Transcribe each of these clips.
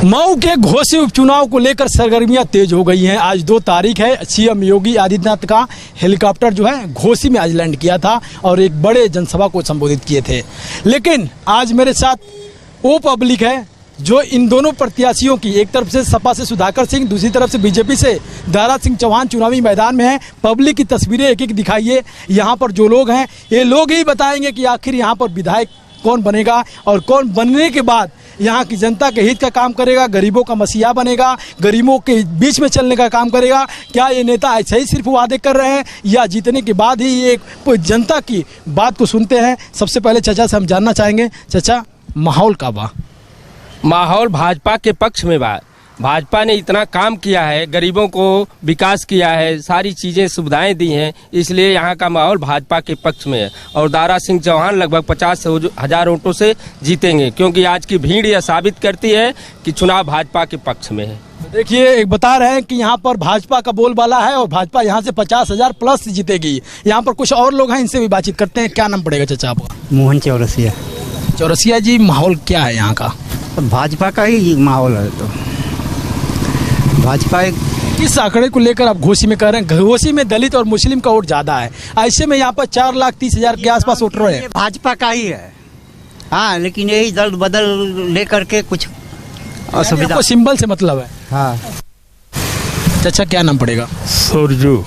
मऊ के घोसी उपचुनाव को लेकर सरगर्मियां तेज हो गई हैं। आज 2 तारीख है। सीएम योगी आदित्यनाथ का हेलीकॉप्टर जो है घोसी में आज लैंड किया था और एक बड़े जनसभा को संबोधित किए थे। लेकिन आज मेरे साथ वो पब्लिक है जो इन दोनों प्रत्याशियों की, एक तरफ से सपा से सुधाकर सिंह, दूसरी तरफ से बीजेपी से दारा सिंह चौहान चुनावी मैदान में है। पब्लिक की तस्वीरें एक एक दिखाइए। यहाँ पर जो लोग हैं ये लोग ही बताएंगे कि आखिर यहाँ पर विधायक कौन बनेगा और कौन बनने के बाद यहाँ की जनता के हित का काम करेगा, गरीबों का मसीहा बनेगा, गरीबों के बीच में चलने का काम करेगा। क्या ये नेता ऐसे ही सिर्फ वादे कर रहे हैं या जीतने के बाद ही एक जनता की बात को सुनते हैं? सबसे पहले चाचा से हम जानना चाहेंगे, चाचा माहौल का बा? माहौल भाजपा के पक्ष में बा। भाजपा ने इतना काम किया है, गरीबों को विकास किया है, सारी चीजें सुविधाएं दी हैं, इसलिए यहाँ का माहौल भाजपा के पक्ष में है। और दारा सिंह चौहान लगभग 50,000 वोटों से जीतेंगे, क्योंकि आज की भीड़ यह साबित करती है कि चुनाव भाजपा के पक्ष में है। देखिए, एक बता रहे हैं कि यहाँ पर भाजपा का बोलबाला है और भाजपा यहाँ से 50,000 प्लस जीतेगी। यहाँ पर कुछ और लोग हैं, इनसे भी बातचीत करते हैं। क्या नाम पड़ेगा चाचा आपका? मोहन चौरसिया। चौरसिया जी, माहौल क्या है यहाँ का? भाजपा का ही माहौल है। तो भाजपा किस आंकड़े को लेकर आप घोसी में कह रहे हैं? घोसी में दलित और मुस्लिम का वोट ज्यादा है, ऐसे में यहाँ पर 4,30,000 के आसपास वोटर है। भाजपा का ही है, हाँ, लेकिन यही दल बदल लेकर के कुछ असुविधा। सिंबल से मतलब है। हाँ। चाचा क्या नाम पड़ेगा? सुरजू।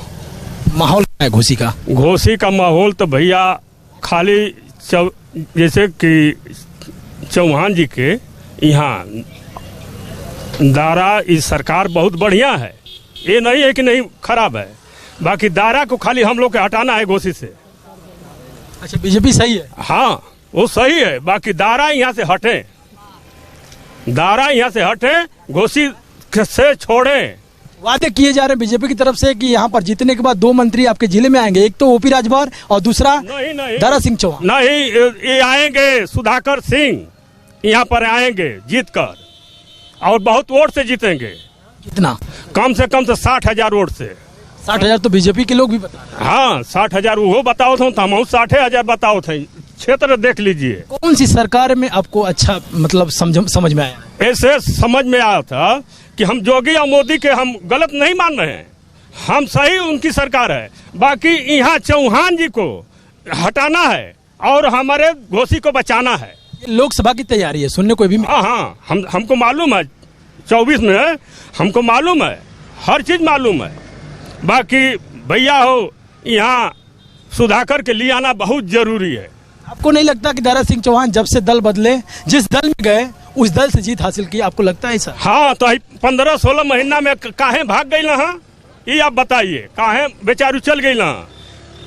माहौल क्या है घोसी का? घोसी का माहौल तो भैया खाली जैसे कि चौहान जी के यहाँ दारा इस सरकार बहुत बढ़िया है, ये नहीं है कि नहीं खराब है। बाकी दारा को खाली हम लोग के हटाना है घोसी से। अच्छा, बीजेपी सही है? हाँ, वो सही है। बाकी दारा यहाँ से हटे, दारा यहाँ से हटे, घोसी से छोड़े। वादे किए जा रहे हैं बीजेपी की तरफ से कि यहाँ पर जीतने के बाद 2 मंत्री आपके जिले में आएंगे, एक तो ओपी राजभर और दूसरा नहीं दारा सिंह चौहान। नहीं, ये आएंगे सुधाकर सिंह, यहाँ पर आएंगे जीत कर और बहुत वोट से जीतेंगे। कितना? कम से 60,000 वोट से। 60,000 तो बीजेपी के लोग भी बता रहे हैं। हाँ, 60,000 वो बताओ थे, हम 60,000 बताओ थे। क्षेत्र देख लीजिए। कौन सी सरकार में आपको अच्छा मतलब समझ में आया? ऐसे समझ में आया था कि हम योगी और मोदी के हम गलत नहीं मान रहे हैं, हम सही उनकी सरकार है। बाकी यहाँ चौहान जी को हटाना है और हमारे घोसी को बचाना है। लोकसभा की तैयारी है, सुनने को भी। हाँ, हमको मालूम है 24 में, हमको मालूम है, हर चीज मालूम है। बाकी भैया हो, यहाँ सुधाकर के लिए आना बहुत जरूरी है। आपको नहीं लगता कि दारा सिंह चौहान जब से दल बदले, जिस दल में गए उस दल से जीत हासिल की? आपको लगता है ऐसा? हाँ, तो 15-16 महीना में काहे भाग गई ना? ये आप बताइए, काहे बेचारू चल गई ना?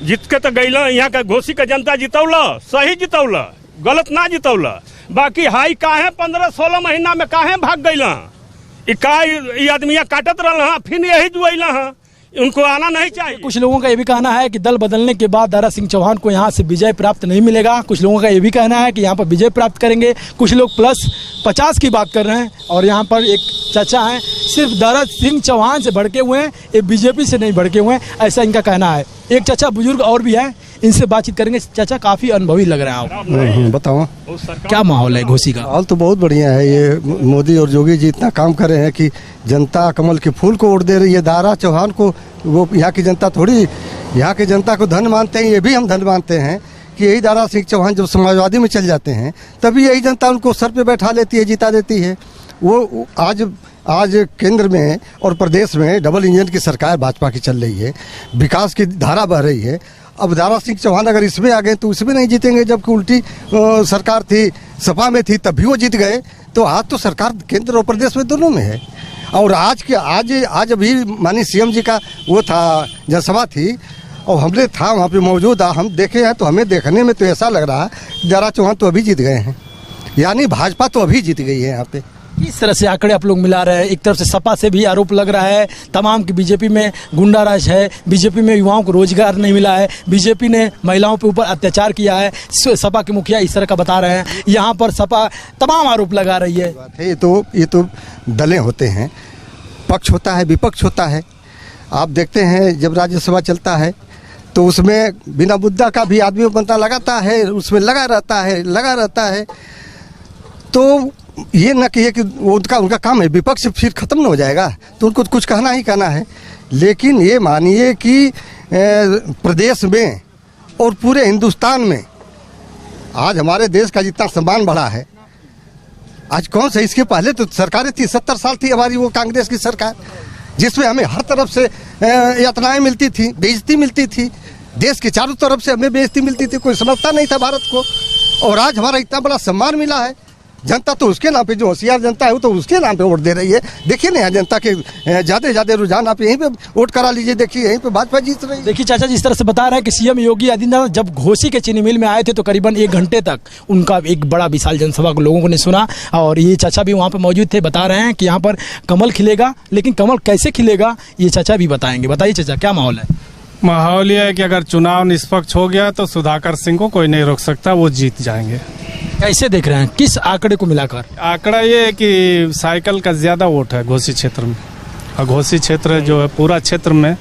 जीत के तो गई ना। यहाँ का घोसी का जनता जितौला, सही जितौला, गलत ना जितौला। बाकी हाई काहे 15-16 महीना में काहे भाग गई ना? ये आदमिया काटत रहा, फिर यही जुआला, उनको आना नहीं चाहिए। कुछ लोगों का ये भी कहना है कि दल बदलने के बाद दारा सिंह चौहान को यहाँ से विजय प्राप्त नहीं मिलेगा। कुछ लोगों का ये भी कहना है कि यहाँ पर विजय प्राप्त करेंगे। कुछ लोग प्लस 50 की बात कर रहे हैं। और यहाँ पर एक चाचा हैं, सिर्फ दारा सिंह चौहान से भड़के हुए हैं, ये बीजेपी से नहीं भड़के हुए हैं, ऐसा इनका कहना है। एक चाचा बुजुर्ग और भी है, इनसे बातचीत करेंगे। चाचा काफी अनुभवी लग रहे हैं आप, बताओ क्या माहौल है घोसी का? माहौल तो बहुत बढ़िया है। ये मोदी और योगी जी इतना काम कर रहे हैं कि जनता कमल के फूल को वोट दे रही है। दारा चौहान को वो यहाँ की जनता थोड़ी, यहाँ की जनता को धन मानते हैं, ये भी हम धन मानते हैं कि यही दारा सिंह चौहान जब समाजवादी में चल जाते हैं तभी यही जनता उनको सर पे बैठा लेती है, जिता देती है। वो आज केंद्र में और प्रदेश में डबल इंजन की सरकार भाजपा की चल रही है, विकास की धारा बह रही है। अब दारा सिंह चौहान अगर इसमें आ गए तो उसमें नहीं जीतेंगे, जबकि उल्टी सरकार थी, सपा में थी, तब भी वो जीत गए। तो आज तो सरकार केंद्र और प्रदेश में दोनों में है। और आज अभी माननीय सीएम जी का वो था, जनसभा थी और हमने था वहाँ पे मौजूद, हम देखे हैं। तो हमें देखने में तो ऐसा लग रहा है दारा चौहान तो अभी जीत गए हैं, यानी भाजपा तो अभी जीत गई है यहाँ पे। किस तरह से आंकड़े आप लोग मिला रहे हैं? एक तरफ से सपा से भी आरोप लग रहा है तमाम की बीजेपी में गुंडा राज है, बीजेपी में युवाओं को रोजगार नहीं मिला है, बीजेपी ने महिलाओं के ऊपर अत्याचार किया है। सपा के मुखिया इस तरह का बता रहे हैं, यहाँ पर सपा तमाम आरोप लगा रही है। ये तो दलें होते हैं, पक्ष होता है, विपक्ष होता है। आप देखते हैं जब राज्यसभा चलता है तो उसमें बिना मुद्दा का भी आदमी बनता लगाता है, उसमें लगा रहता है। तो ये न कहिए कि वो उनका काम है, विपक्ष फिर खत्म न हो जाएगा, तो उनको कुछ कहना ही कहना है। लेकिन ये मानिए कि प्रदेश में और पूरे हिंदुस्तान में आज हमारे देश का जितना सम्मान बढ़ा है, आज कौन सा, इसके पहले तो सरकारें थी, 70 साल थी हमारी वो कांग्रेस की सरकार, जिसमें हमें हर तरफ से यातनाएं मिलती थी, बेइज्जती मिलती थी, देश के चारों तरफ से हमें बेइज्जती मिलती थी, कोई समझता नहीं था भारत को। और आज हमारा इतना बड़ा सम्मान मिला है, जनता तो उसके नाम पे, जो होशियार जनता है वो तो उसके नाम पे वोट दे रही है। देखिए ना, जनता के ज़्यादा रुझान, आप यहीं पे वोट करा लीजिए, देखिए यहीं पे भाजपा जीत रही है। देखिए चाचा, जिस तरह से बता रहे हैं कि सीएम योगी आदित्यनाथ जब घोसी के चीनी मिल में आए थे तो करीबन 1 घंटे तक उनका एक बड़ा विशाल जनसभा को लोगों ने सुना, और ये चाचा भी वहाँ पर मौजूद थे। बता रहे हैं कि यहाँ पर कमल खिलेगा, लेकिन कमल कैसे खिलेगा ये चाचा भी बताएंगे। बताइए चाचा, क्या माहौल है? माहौल ये है कि अगर चुनाव निष्पक्ष हो गया तो सुधाकर सिंह को कोई नहीं रोक सकता, वो जीत जाएंगे। कैसे देख रहे हैं, किस आंकड़े को मिलाकर? आंकड़ा ये है कि साइकिल का ज्यादा वोट है घोसी क्षेत्र में, और घोसी क्षेत्र जो है पूरा क्षेत्र में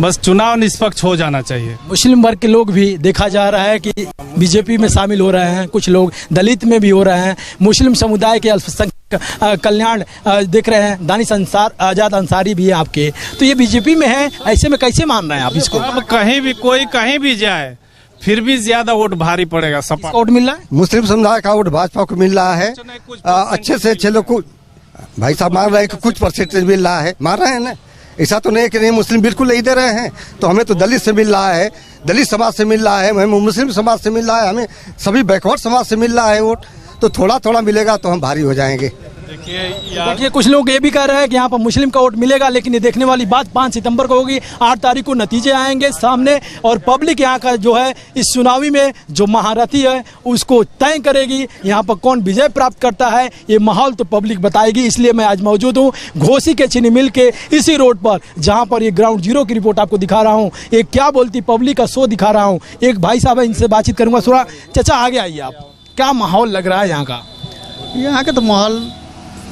बस चुनाव निष्पक्ष हो जाना चाहिए। मुस्लिम वर्ग के लोग भी देखा जा रहा है कि बीजेपी में शामिल हो रहे हैं, कुछ लोग दलित में भी हो रहे हैं, मुस्लिम समुदाय के अल्पसंख्यक कल्याण देख रहे हैं, दानिश आजाद अंसारी भी है आपके, तो ये बीजेपी में है, ऐसे में कैसे मान रहे हैं आप इसको? अब कहीं भी कोई कहीं भी जाए फिर भी ज्यादा वोट भारी पड़ेगा। सपा वोट मिल रहा है, मुस्लिम समुदाय का वोट भाजपा को मिल रहा है, अच्छे से अच्छे लोग को भाई साहब मान रहे हैं कि कुछ परसेंटेज मिल रहा है, मान रहे हैं ना, ऐसा तो नहीं कि नहीं मुस्लिम बिल्कुल नहीं दे रहे हैं। तो हमें तो दलित से मिल रहा है, दलित समाज से मिल रहा है, हमें मुस्लिम समाज से मिल रहा है, हमें सभी बैकवर्ड समाज से मिल रहा है वोट, तो थोड़ा थोड़ा मिलेगा तो हम भारी हो जाएंगे। देखिए कुछ लोग ये भी कह रहे हैं कि यहाँ पर मुस्लिम का वोट मिलेगा, लेकिन ये देखने वाली बात 5 सितंबर को होगी। 8 तारीख को नतीजे आएंगे सामने, और पब्लिक यहाँ का जो है इस चुनावी में जो महारथी है उसको तय करेगी। यहाँ पर कौन विजय प्राप्त करता है ये माहौल तो पब्लिक बताएगी। इसलिए मैं आज मौजूद हूँ घोसी के चीनी मिल के इसी रोड पर, जहाँ पर ये ग्राउंड जीरो की रिपोर्ट आपको दिखा रहा हूँ, एक क्या बोलती पब्लिक का शो दिखा रहा हूँ। एक भाई साहब है, इनसे बातचीत करूँगा। थोड़ा चाचा आगे आइए, आप क्या माहौल लग रहा है यहाँ का? यहाँ का तो माहौल,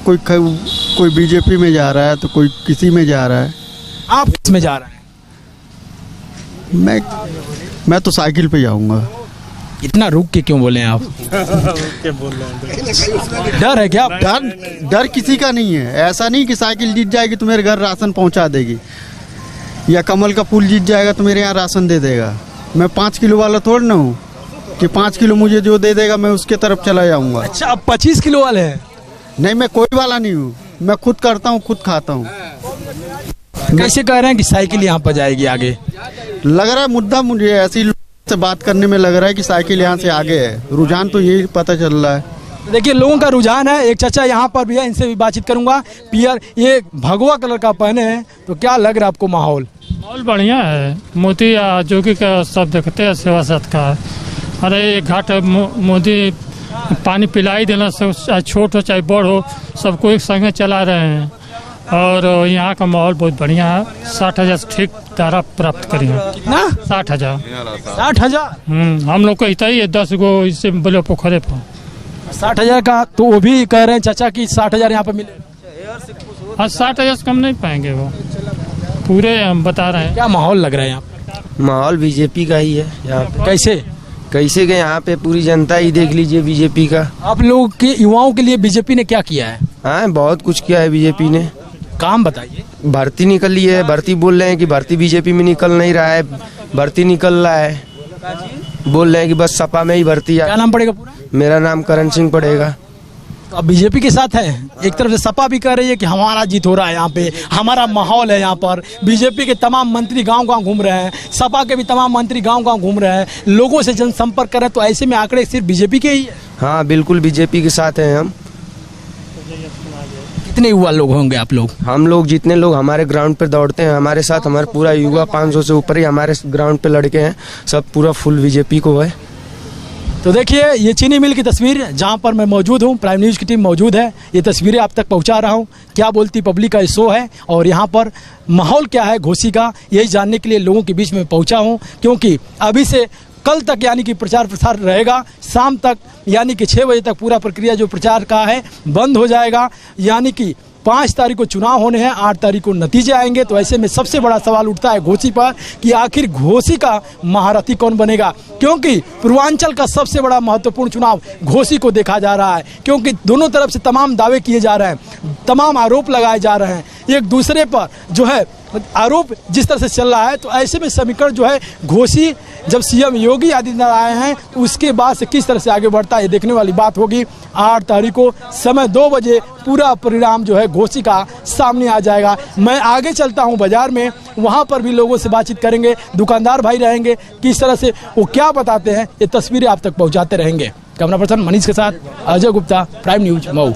कोई बीजेपी में जा रहा है तो कोई किसी में जा रहा है। आप किस में जा रहे हैं? मैं तो साइकिल पे जाऊंगा। इतना रुक के क्यों बोले आप? डर है क्या? डर किसी का नहीं है। ऐसा नहीं कि साइकिल जीत जाएगी तो मेरे घर राशन पहुंचा देगी, या कमल का फूल जीत जाएगा तो मेरे यहाँ राशन दे देगा। मैं 5 किलो वाला थोड़ा ना हूँ कि 5 किलो मुझे जो दे देगा मैं उसके तरफ चला जाऊंगा। अच्छा, अब 25 किलो वाले हैं? नहीं, मैं कोई वाला नहीं हूँ, मैं खुद करता हूँ, खुद खाता हूँ। कैसे कह रहे हैं कि साइकिल यहाँ पर जाएगी आगे? लग रहा है मुद्दा, मुझे ऐसी से बात करने में लग रहा है कि साइकिल यहाँ से आगे है। रुझान तो यही पता चल रहा है। देखिए लोगों का रुझान है। एक चाचा यहाँ पर भी है, इनसे भी बातचीत करूंगा। पियर ये भगवा कलर का पहने हैं, तो क्या लग रहा है आपको माहौल? माहौल बढ़िया है। मोदी जोगी का सब देखते हैं, सेवा सत्कार। अरे एक घाट मोदी पानी पिलाई देना, सब चाहे छोट हो चाहे बड़ हो, सबको एक संगे चला रहे हैं। और यहाँ का माहौल बहुत बढ़िया है। 60,000 ठीक तारा प्राप्त करिए। कितना? 60,000। 60,000? हम लोग को इतना ही है, 10 गो इससे बोले पोखरे पर। 60,000 का तो वो भी कह रहे हैं चाचा कि 60,000 यहाँ पे मिले। हाँ, 60,000 से कम नहीं पाएंगे वो, पूरे हम बता रहे हैं। क्या माहौल लग रहा है यहाँ पे? माहौल बीजेपी का ही है यहाँ पे। कैसे के यहाँ पे पूरी जनता ही देख लीजिए बीजेपी का। आप लोगों के युवाओं के लिए बीजेपी ने क्या किया है? हाँ, बहुत कुछ किया है बीजेपी ने। काम बताइए। भर्ती निकल रही है, भर्ती बोल रहे हैं कि भर्ती बीजेपी में निकल नहीं रहा है, भर्ती निकल रहा है। बोल रहे हैं कि बस सपा में ही भर्ती है। क्या नाम पड़ेगा पूरा? मेरा नाम करण सिंह पड़ेगा। तो अब बीजेपी के साथ है। एक तरफ से सपा भी कह रही है कि हमारा जीत हो रहा है यहाँ पे, हमारा माहौल है यहाँ पर। बीजेपी के तमाम मंत्री गांव-गांव घूम रहे हैं, सपा के भी तमाम मंत्री गांव-गांव घूम रहे हैं, लोगों से जनसंपर्क कर रहे हैं। तो ऐसे में आंकड़े सिर्फ बीजेपी के ही है। हाँ, बिल्कुल बीजेपी के साथ हैं हम। कितने युवा लोग होंगे आप लोग? हम लोग जितने लोग हमारे ग्राउंड पे दौड़ते हैं, हमारे साथ हमारे पूरा युवा 500 से ऊपर ही हमारे ग्राउंड पे लड़के हैं, सब पूरा फुल बीजेपी को है। तो देखिए ये चीनी मिल की तस्वीर जहां पर मैं मौजूद हूं, प्राइम न्यूज़ की टीम मौजूद है, ये तस्वीरें आप तक पहुंचा रहा हूं। क्या बोलती पब्लिक का शो है, और यहां पर माहौल क्या है घोसी का, यही जानने के लिए लोगों के बीच में पहुंचा हूं। क्योंकि अभी से कल तक यानी कि प्रचार प्रसार रहेगा, शाम तक यानी कि 6 बजे तक पूरा प्रक्रिया जो प्रचार का है बंद हो जाएगा। यानी कि 5 तारीख को चुनाव होने हैं, 8 तारीख को नतीजे आएंगे। तो ऐसे में सबसे बड़ा सवाल उठता है घोसी पर कि आखिर घोसी का महारथी कौन बनेगा, क्योंकि पूर्वांचल का सबसे बड़ा महत्वपूर्ण चुनाव घोसी को देखा जा रहा है। क्योंकि दोनों तरफ से तमाम दावे किए जा रहे हैं, तमाम आरोप लगाए जा रहे हैं एक दूसरे पर, जो है आरोप जिस तरह से चल रहा है। तो ऐसे में समीकरण जो है घोसी जब सीएम योगी आदित्यनाथ आए हैं उसके बाद से किस तरह से आगे बढ़ता है, ये देखने वाली बात होगी। 8 तारीख को समय 2 बजे पूरा परिणाम जो है घोसी का सामने आ जाएगा। मैं आगे चलता हूं बाजार में, वहां पर भी लोगों से बातचीत करेंगे, दुकानदार भाई रहेंगे, किस तरह से वो क्या बताते हैं, ये तस्वीरें आप तक पहुंचाते रहेंगे। कैमरा पर्सन मनीष के साथ अजय गुप्ता, प्राइम न्यूज मऊ।